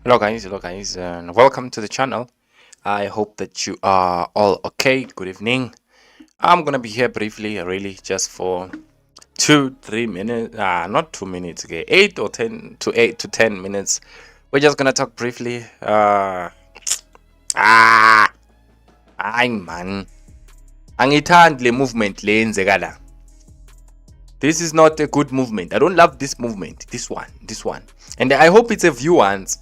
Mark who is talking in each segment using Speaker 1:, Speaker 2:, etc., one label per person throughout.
Speaker 1: Hello guys, and welcome to the channel. I hope that you are all okay. Good evening. I'm gonna be here briefly, really, just for 2-3 minutes. Not 2 minutes. Okay, 8 to 10 minutes. We're just gonna talk briefly. Ay man, angithandi le movement le yenzeka la. This is not a good movement. I don't love this movement. This one, and I hope it's a view once.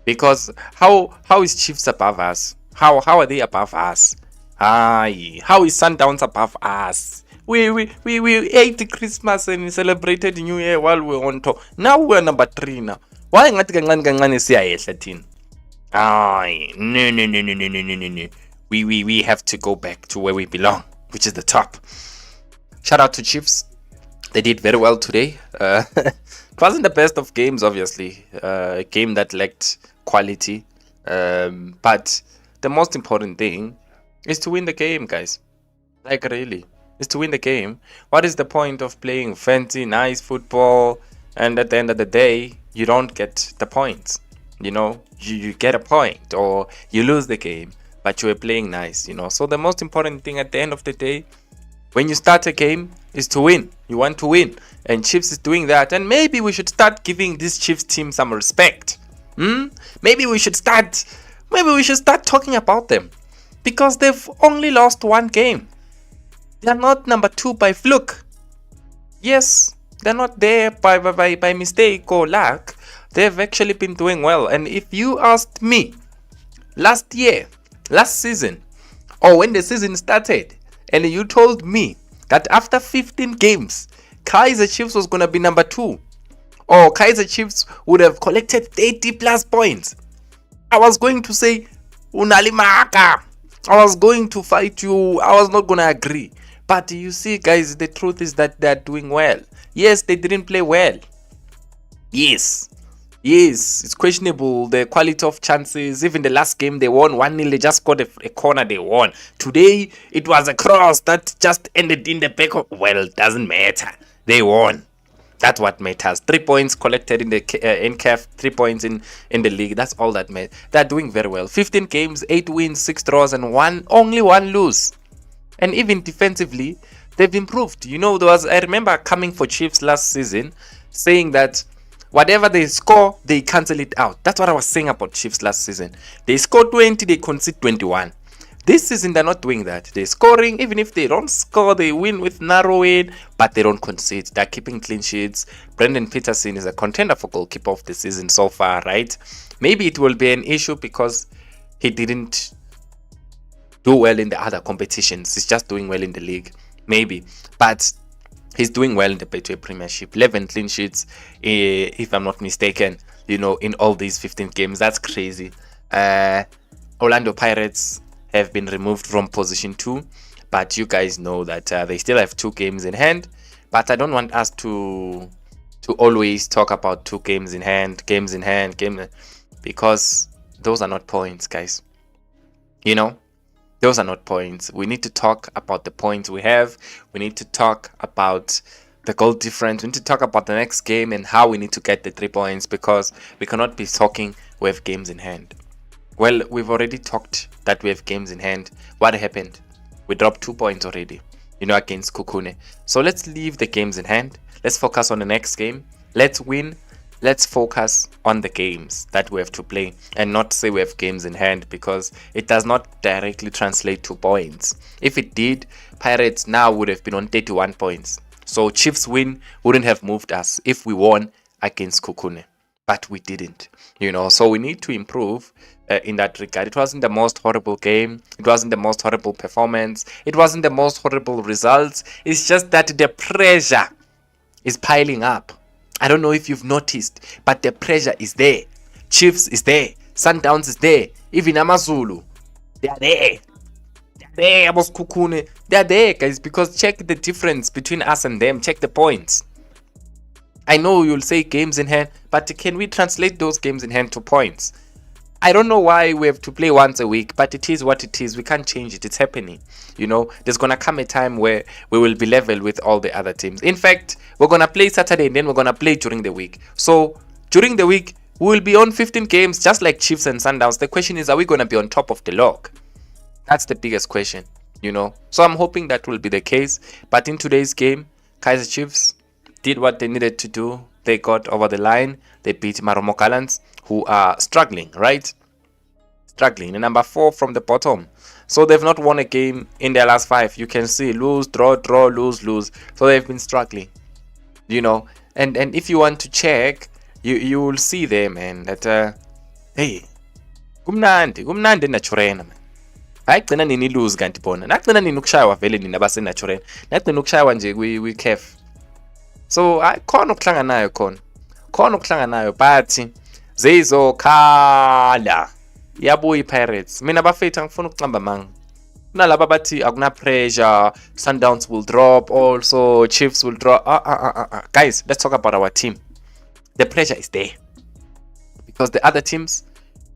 Speaker 1: Because how is Chiefs above us? How are they above us? Aye, how is Sundowns above us? We ate Christmas and celebrated New Year while we were on top. Now we're number 3 now. Why ngathi kancane siyayehla thina? Aye, no. We have to go back to where we belong, which is the top. Shout out to Chiefs. They did very well today. It wasn't the best of games, obviously. A game that lacked quality. But the most important thing is to win the game, guys. Like, really. Is to win the game. What is the point of playing fancy, nice football, and at the end of the day, you don't get the points? You know, you get a point, or you lose the game, but you were playing nice, you know. So the most important thing at the end of the day, when you start a game, is to win. You want to win, and Chiefs is doing that. And maybe we should start giving this Chiefs team some respect. Maybe we should start talking about them, because they've only lost one game. They're not number 2 by fluke. Yes, they're not there by mistake or luck. They've actually been doing well. And if you asked me last season, or when the season started, and you told me that after 15 games, Kaizer Chiefs was going to be number 2, or Kaizer Chiefs would have collected 80 plus points, I was going to say, Unalimaka. I was going to fight you. I was not going to agree. But you see, guys, the truth is that they're doing well. Yes, they didn't play well. Yes, it's questionable, the quality of chances. Even the last game, they won 1-0. They just scored a corner, they won. Today, it was a cross that just ended in the back of... Well, it doesn't matter. They won. That's what matters. 3 points collected in the NCAF, 3 points in the league. That's all that matters. They're doing very well. 15 games, 8 wins, 6 draws, and only one lose. And even defensively, they've improved. You know, I remember coming for Chiefs last season, saying that whatever they score, they cancel it out. That's what I was saying about Chiefs last season. They score 20, they concede 21. This season, they're not doing that. They're scoring. Even if they don't score, they win with narrow win, but they don't concede. They're keeping clean sheets. Brendan Peterson is a contender for goalkeeper of the season so far, right? Maybe it will be an issue because he didn't do well in the other competitions. He's just doing well in the league. Maybe. But he's doing well in the Betway Premiership. 11 clean sheets, if I'm not mistaken, you know, in all these 15 games. That's crazy. Orlando Pirates have been removed from position 2, but you guys know that they still have 2 games in hand. But I don't want us to always talk about 2 games in hand, because those are not points, guys. You know, those are not points. We need to talk about the points we have. We need to talk about the goal difference. We need to talk about the next game and how we need to get the 3 points, because we cannot be talking we have games in hand. Well, we've already talked that we have games in hand. What happened? We dropped 2 points already, you know, against Kukune. So let's leave the games in hand. Let's focus on the next game. Let's win. Let's focus on the games that we have to play and not say we have games in hand, because it does not directly translate to points. If it did, Pirates now would have been on 31 points. So Chiefs win wouldn't have moved us if we won against Kukune. But we didn't, you know, so we need to improve in that regard. It wasn't the most horrible game. It wasn't the most horrible performance. It wasn't the most horrible results. It's just that the pressure is piling up. I don't know if you've noticed, but the pressure is there. Chiefs is there. Sundowns is there. Even Amazulu, they are there. They are there, guys, because check the difference between us and them. Check the points. I know you'll say games in hand, but can we translate those games in hand to points? I don't know why we have to play once a week, but it is what it is. We can't change it. It's happening. You know, there's going to come a time where we will be level with all the other teams. In fact, we're going to play Saturday and then we're going to play during the week. So during the week, We will be on 15 games just like Chiefs and Sundowns. The question is, are we going to be on top of the log? That's the biggest question, So I'm hoping that will be the case. But in today's game, Kaizer Chiefs did what they needed to do. They got over the line. They beat Maromo Gallants, who are struggling, right? Struggling. And number 4 from the bottom. So they've not won a game in their last 5. You can see lose, draw, lose, lose. So they've been struggling, And if you want to check, you will see there, man, that hey, kumnandi naturena, man. Ayigcina nini lose kanti bona. Nagcina nini ukushaywa vele nini abase naturena. Nagcina ukushaywa nje kwi CAF. So khona ukuhlanga nayo khona ukuhlanga nayo but zizokhala yabuya iPirates. Mina bafethu angifuna ukuxamba manga. Kunalaba bathi akuna pressure, Sundowns will drop, also Chiefs will drop. Guys, let's talk about our team. The pressure is there because the other teams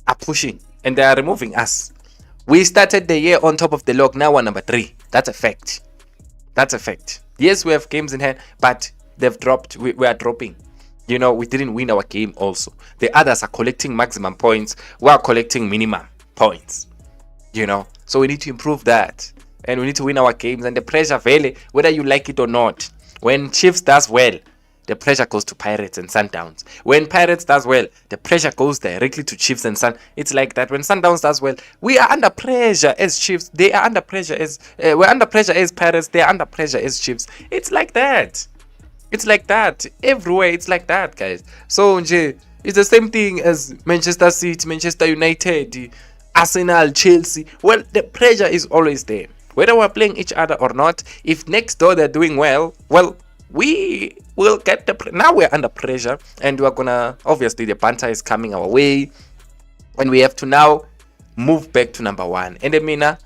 Speaker 1: are pushing and they are removing us. We started the year on top of the log. Now we're number 3. That's a fact. That's a fact. Yes, we have games in hand, but they've dropped. We are dropping. We didn't win our game also. The others are collecting maximum points. We are collecting minimum points. So we need to improve that. And we need to win our games. And the pressure, really, whether you like it or not, when Chiefs does well, the pressure goes to Pirates and Sundowns. When Pirates does well, the pressure goes directly to Chiefs and Sun. It's like that. When Sundowns does well, we are under pressure as Chiefs. They are under pressure as we're under pressure as Pirates. They are under pressure as Chiefs. It's like that. It's like that everywhere. It's like that, guys. So it's the same thing as Manchester City, Manchester United, Arsenal, Chelsea. Well, the pressure is always there, whether we're playing each other or not. If next door they're doing well, we will get now we're under pressure, and we're gonna, obviously the banter is coming our way, and we have to now move back to number 1. And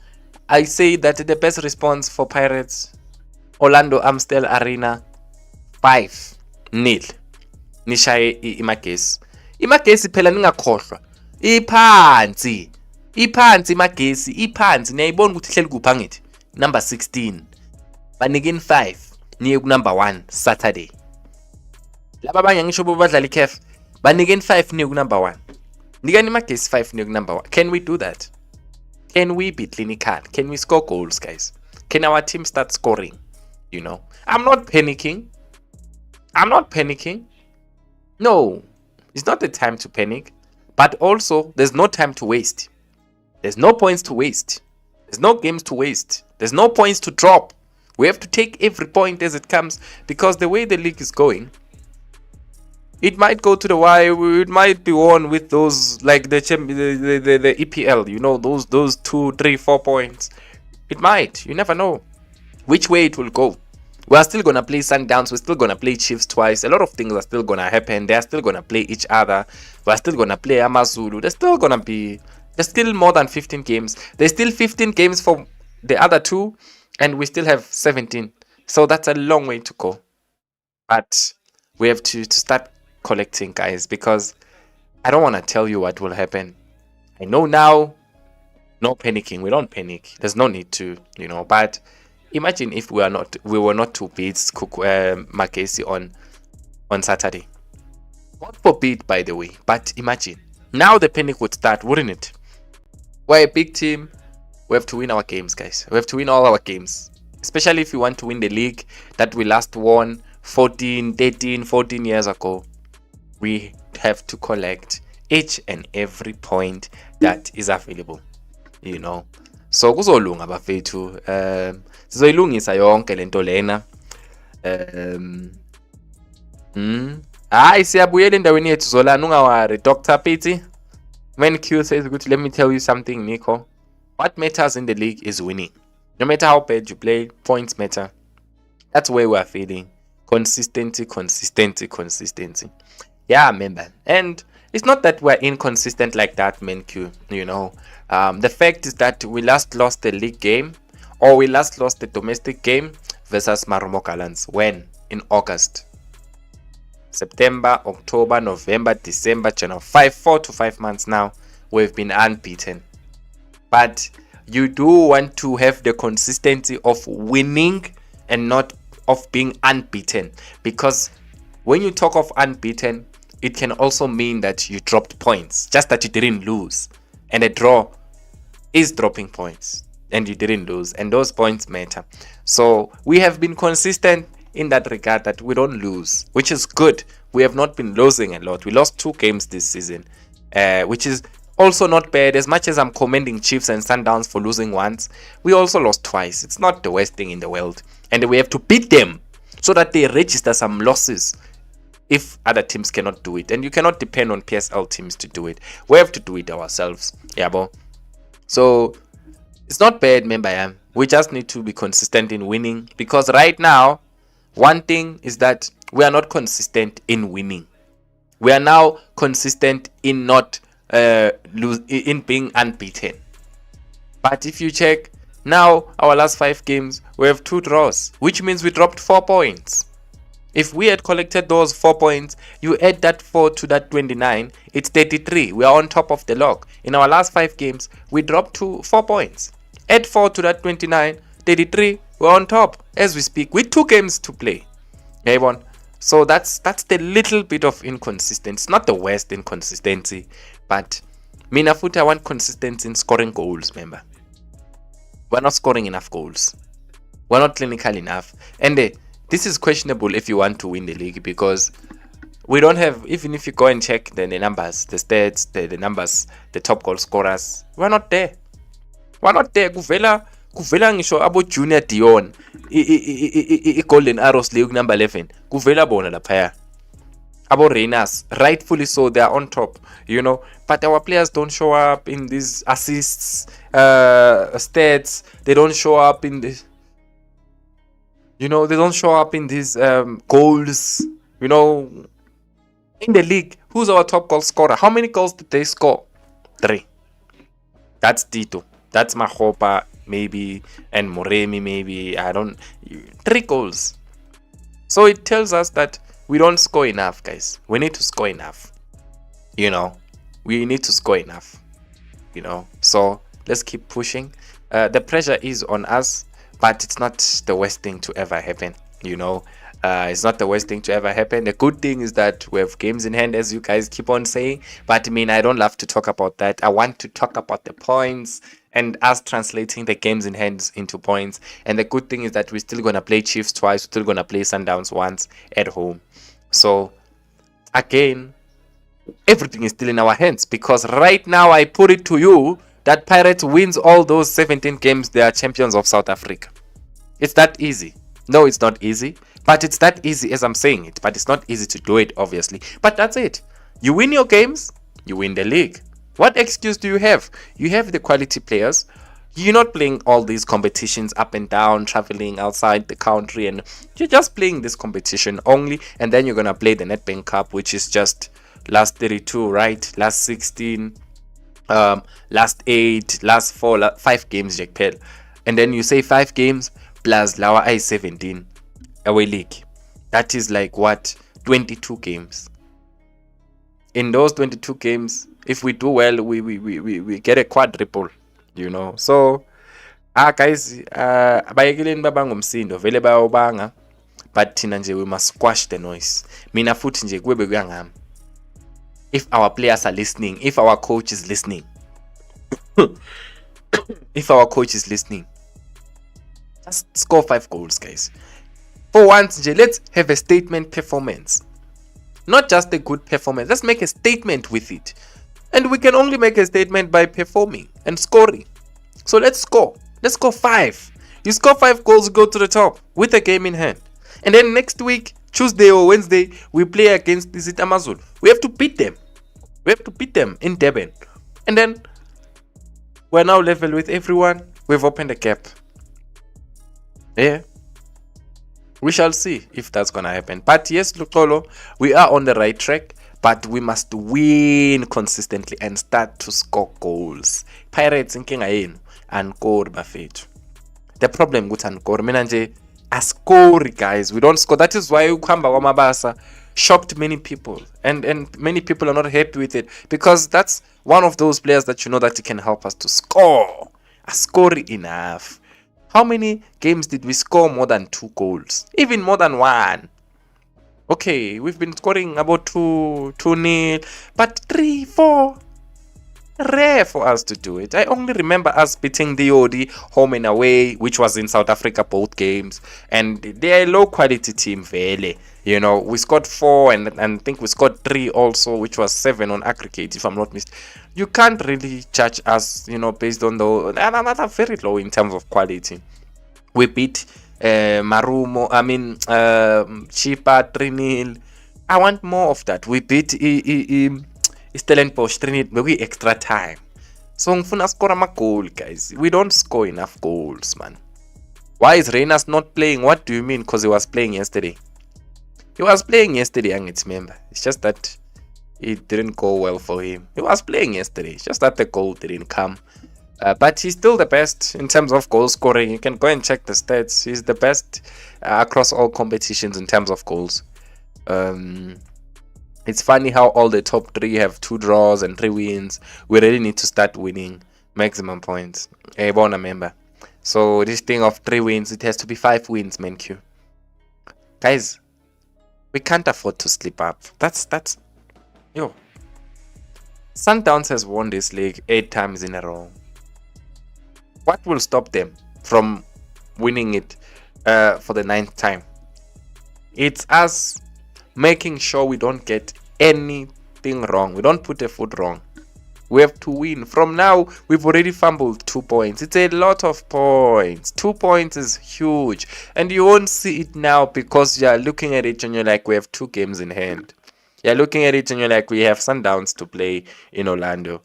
Speaker 1: I say that the best response for Pirates, Orlando Amstel Arena, 5-0. Nishaye imagesi. Imagesi phela ningakhohlwa. Iphansi imagesi, iphansi. Niyayibona ukuthi hleli kuphi angithi? Number 16. Banikeni 5. Niye ku number 1 Saturday. Laba abanye ngisho bodlala iCAF, banikeni 5 niye ku number 1. Nikani imagesi 5 niye ku number 1. Can we do that? Can we be clinical? Can we score goals, guys? Can our team start scoring? I'm not panicking. No, it's not the time to panic. But also, there's no time to waste. There's no points to waste. There's no games to waste. There's no points to drop. We have to take every point as it comes, because the way the league is going, it might go to the wire. It might be won with those, like the EPL, those 2, 3, 4 points. It might. You never know which way it will go. We are still going to play Sundowns. We're still going to play Chiefs twice. A lot of things are still going to happen. They are still going to play each other. We're still going to play Amazulu. There's still more than 15 games. There's still 15 games for the other 2, and we still have 17. So that's a long way to go. But we have to start collecting, guys, because I don't want to tell you what will happen. I know now, no panicking. We don't panic. There's no need to, but imagine if we were not to beat Magesi on Saturday. God forbid, by the way. But imagine. Now the panic would start, wouldn't it? We're a big team. We have to win our games, guys. We have to win all our games. Especially if you want to win the league that we last won 14 years ago. We have to collect each and every point that is available. So kuzolunga bafethu. Sizoyilungisa yonke lento lena. Hayi siyabuyela endaweni yethu Zolana, ungawari. Dr. Pity, when Q says good, let me tell you something, Nico. What matters in the league is winning. No matter how bad you play, points matter. That's where we are feeling. Consistency. Yeah, man. And it's not that we're inconsistent like that, man, Q. The fact is that we last lost the league game, or we last lost the domestic game versus Maromo Gallants. When? In August. September, October, November, December, January. 4 to 5 months now, we've been unbeaten. But you do want to have the consistency of winning and not of being unbeaten. Because when you talk of unbeaten, it can also mean that you dropped points, just that you didn't lose. And a draw is dropping points, and you didn't lose, and those points matter. So we have been consistent in that regard, that we don't lose, which is good. We have not been losing a lot. We lost 2 games this season, which is also not bad. As much as I'm commending Chiefs and Sundowns for losing once, we also lost twice. It's not the worst thing in the world, and we have to beat them so that they register some losses if other teams cannot do it. And you cannot depend on PSL teams to do it. We have to do it ourselves. Yeah, bro. So it's not bad, remember. We just need to be consistent in winning, because right now, one thing is that we are not consistent in winning. We are now consistent in not in being unbeaten. But if you check now, our last 5 games, we have 2 draws, which means we dropped 4 points. If we had collected those 4 points, you add that 4 to that 29, it's 33. We are on top of the log. In our last 5 games, we dropped to 4 points. Add 4 to that 29, 33, we're on top as we speak with 2 games to play. Everyone. So that's the little bit of inconsistency. It's not the worst inconsistency, but mina futhi I want consistency in scoring goals, remember. We're not scoring enough goals. We're not clinical enough. And this is questionable if you want to win the league, because we don't have, even if you go and check the numbers, the stats, the numbers, the top goal scorers, we're not there. We're not there. Kuvela ngisho abo Junior Dion, Golden Arrows League number 11. Kuvela bona lapha. Abo Reyners, rightfully so, they are on top, but our players don't show up in these assists, stats. They don't show up in this. They don't show up in these goals. In the league, who's our top goal scorer? How many goals did they score? 3. That's Tito. That's Mahopa, maybe, and Moremi, maybe. 3 goals. So it tells us that we don't score enough, guys. We need to score enough. We need to score enough. So let's keep pushing. The pressure is on us, but it's not the worst thing to ever happen. It's not the worst thing to ever happen. The good thing is that we have games in hand, as you guys keep on saying. But I don't love to talk about that. I want to talk about the points and us translating the games in hand into points. And the good thing is that we're still going to play Chiefs twice. We're still going to play Sundowns once at home. So, again, everything is still in our hands. Because right now, I put it to you that Pirates wins all those 17 games. They are champions of South Africa. It's that easy. No, it's not easy. But it's that easy as I'm saying it. But it's not easy to do it, obviously. But that's it. You win your games, you win the league. What excuse do you have? You have the quality players. You're not playing all these competitions up and down, traveling outside the country. And you're just playing this competition only. And then you're going to play the Nedbank Cup, which is just last 32, right? Last 16, last 8, last 4, 5 games, Jack Pell. And then you say 5 games plus Lawa I-17. Away league. That is like what? 22 games. In those 22 games, if we do well, we get a quadruple, So, guys, bayekileni babangumsindo vele bayobanga, but thina nje we must squash the noise. Mina futhi nje kube kuyangami. If our players are listening, if our coach is listening, just score 5 goals, guys. For once, let's have a statement performance. Not just a good performance. Let's make a statement with it. And we can only make a statement by performing and scoring. So let's score. Let's score 5. You score 5 goals, go to the top with a game in hand. And then next week, Tuesday or Wednesday, we play against the Amazon. We have to beat them. We have to beat them in Durban. And then we're now level with everyone. We've opened a gap. Yeah. We shall see if that's going to happen. But yes, Lukolo, we are on the right track. But we must win consistently and start to score goals. Pirates inkinga yenu ankori bafethu. The problem with ankori mina nje ascore, guys. We don't score. That is why ukuhamba kwamabasa shocked many people. And many people are not happy with it. Because that's one of those players that that can help us to score. Score enough. How many games did we score more than 2 goals? Even more than 1. Okay, we've been scoring about 2-0, but 3-4. Rare for us to do it. I only remember us beating the OD home and away, which was in South Africa, both games, and they're a low quality team, really. You know, we scored 4 and I think we scored 3 also, which was 7 on aggregate, if I'm not mistaken. You can't really judge us, you know, based on the another very low in terms of quality. We beat Marumo, Chipa 3-0. I want more of that. We beat Stellenbosch 3-0, maybe extra time. So ngifuna score ama-goal, guys. We don't score enough goals, man. Why is Reynas not playing? What do you mean? Because he was playing yesterday. He was playing yesterday, I remember. It's just that it didn't go well for him. He was playing yesterday. It's just that the goal didn't come. But he's still the best in terms of goal scoring. You can go and check the stats. He's the best across all competitions in terms of goals. It's funny how all the top 3 have 2 draws and 3 wins. We really need to start winning maximum points. Remember. So this thing of 3 wins, it has to be 5 wins, man. Q. Guys, we can't afford to slip up. That's yo. Sundowns has won this league 8 times in a row. What will stop them from winning it for the 9th time? It's us making sure we don't get anything wrong. We don't put a foot wrong. We have to win. From now, we've already fumbled 2 points. It's a lot of points. 2 points is huge. And you won't see it now because you're looking at it and you're like, we have 2 games in hand. You're looking at it and you're like, we have Sundowns to play in Orlando.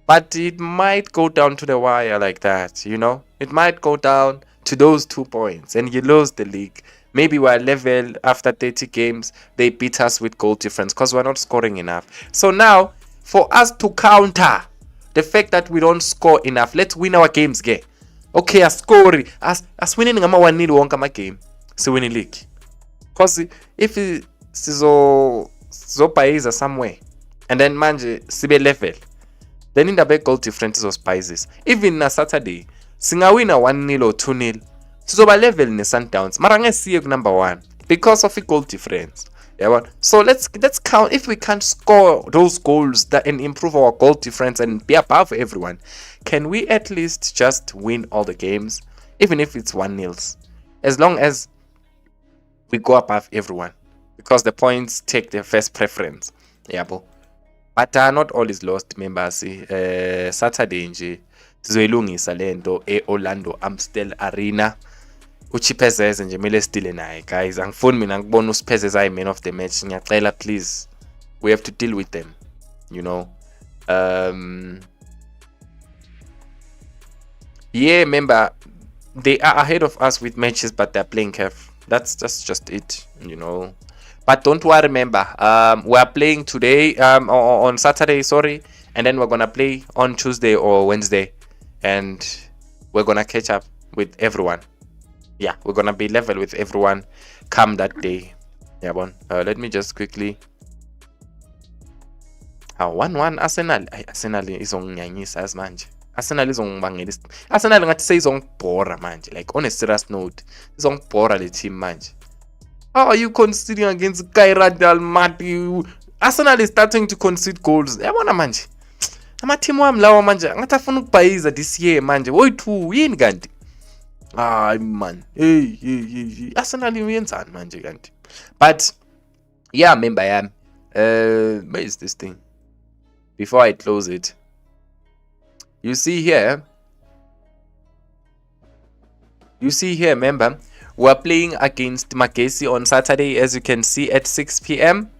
Speaker 1: But it might go down to the wire like that, you know? It might go down to those 2 points and you lose the league. Maybe we're level after 30 games. They beat us with goal difference because we're not scoring enough. So now, for us to counter the fact that we don't score enough, let's win our games, gay. Okay, I score. As winning a 1-0 won't come a game. So winning league. Because if sizo paiza somewhere and then manje sibe level, then in the back goal difference of spices. Even na Saturday, singawina 1-0 or 2-0. Sizoba level in the Sundowns. Mara see number 1 because of the goal difference. Yeah, so let's count. If we can't score those goals that and improve our goal difference and be above everyone, can we at least just win all the games, even if it's 1-0? As long as we go above everyone, because the points take the first preference. Yeah, but not all is lost, members. Saturday nje sizoyilungisa lento eOrlando Amstel Arena. Uchiphezeze nje mele stile naye, guys. Angifuni mina ngibona usiphezeze ayi man of the match. Ngiyacela, please. We have to deal with them, you know. Yeah, remember, they are ahead of us with matches, but they're playing careful. That's just it, you know. But don't worry, remember, we're playing today, on Saturday, sorry, and then we're gonna play on Tuesday or Wednesday, and we're gonna catch up with everyone. Yeah, we're gonna be level with everyone come that day. Yeah, let me just quickly. 1-1 Arsenal izonginyanyisa as manje. Arsenal izongibangela Arsenal ngathi seyizongibhora manje, like on a serious note, izongibhora le team manje. How are you conceding against Kaizer Almaty? Arsenal is starting to concede goals. Yabona manje. Ama-team wami lawa manje ngathi afuna ukubhayiza this year manje. Woyithu yini kanti? Man. Hey. Arsenal uyenzani manje kanti? But yeah, remember yami. Where is this thing? Before I close it. You see here, remember, we're playing against Magesi on Saturday, as you can see, at 6 p.m.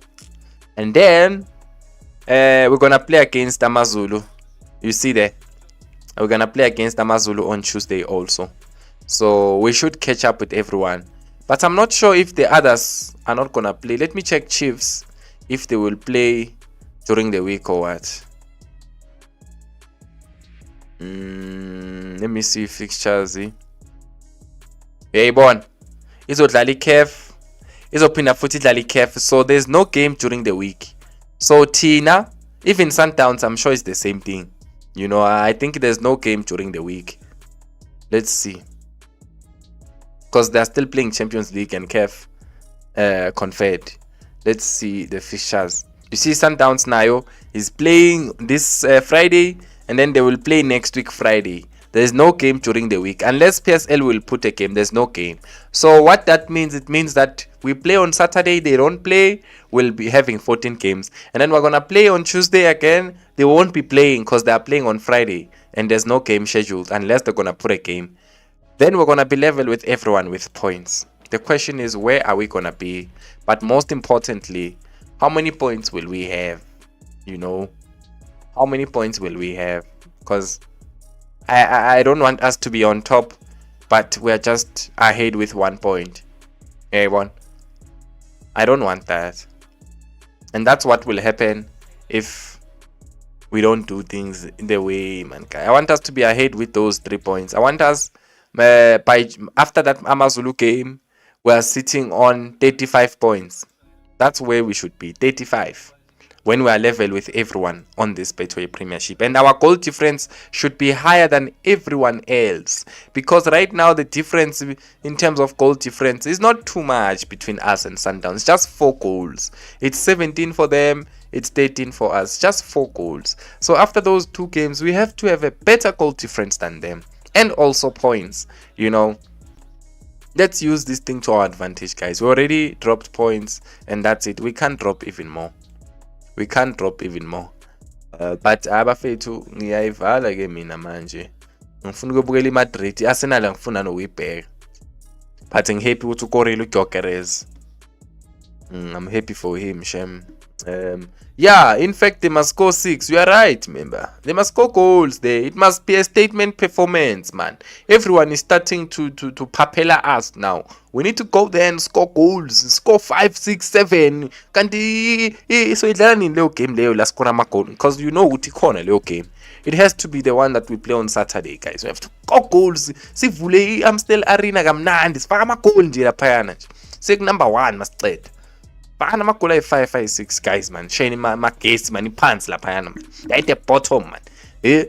Speaker 1: And then we're gonna play against Amazulu. You see there? We're gonna play against Amazulu on Tuesday also. So we should catch up with everyone. But I'm not sure if the others are not gonna play. Let me check Chiefs if they will play during the week or what. Let me see fixtures. Hey, bon. Izodlala iCAF. Izophinda futhi idlala iCAF. So there's no game during the week. So Tina, even Sundowns, I'm sure it's the same thing. You know, I think there's no game during the week. Let's see. Because they're still playing Champions League and CAF. conferred. Let's see the fixtures. You see Sundowns Nayo is playing this Friday, and then they will play next week Friday. There's no game during the week unless PSL will put a game. There's no game. So what that means, it means that we play on Saturday, they don't play, we'll be having 14 games, and then we're gonna play on Tuesday again. They won't be playing because they are playing on Friday, and there's no game scheduled unless they're gonna put a game. Then we're gonna be level with everyone with points. The question is, where are we gonna be? But most importantly, how many points will we have? You know, how many points will we have? Because I don't want us to be on top, but we're just ahead with 1 point. Everyone, I don't want that. And that's what will happen if we don't do things in the way, man. I want us to be ahead with those 3 points. I want us, by after that Amazulu game, we're sitting on 35 points. That's where we should be, 35. When we are level with everyone on this Betway Premiership. And our goal difference should be higher than everyone else. Because right now the difference in terms of goal difference is not too much between us and Sundowns. Just 4 goals. It's 17 for them. It's 13 for us. Just 4 goals. So after those 2 games, we have to have a better goal difference than them. And also points. You know. Let's use this thing to our advantage, guys. We already dropped points. And that's it. We can't drop even more. We can't drop even more. But abafethu ngiyayivala ke mina manje. Ngifuna ukubukela iMadrid. Arsenal ngifuna nokuyibheka. But ngihappy ukuthi ukorela uGyokeres. I'm happy for him, Shem. Yeah, in fact, they must score 6. You are right, member. They must score goals there. It must be a statement performance, man. Everyone is starting to papela us now. We need to go there and score goals. Score 5, 6, 7. Kanti so idlala nini leyo game leyo la score ama goal, because you know ukuthi khona leyo game. It has to be the one that we play on Saturday, guys. We have to score goals. Sivule iAmstel Arena kamnandi. Sifaka ama goal nje laphayana nje. Sek number 1 masicede. Bana amagoli ayi-5, ayi-6, guys, man. Shane magesi, man. Iphansi laphayana, man. At the bottom, man.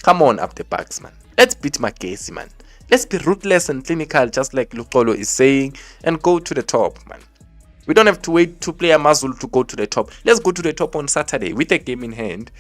Speaker 1: Come on up the backs, man. Let's beat magesi, man. Let's be ruthless and clinical, just like Lukolo is saying, and go to the top, man. We don't have to wait to play a Amazulu to go to the top. Let's go to the top on Saturday with a game in hand.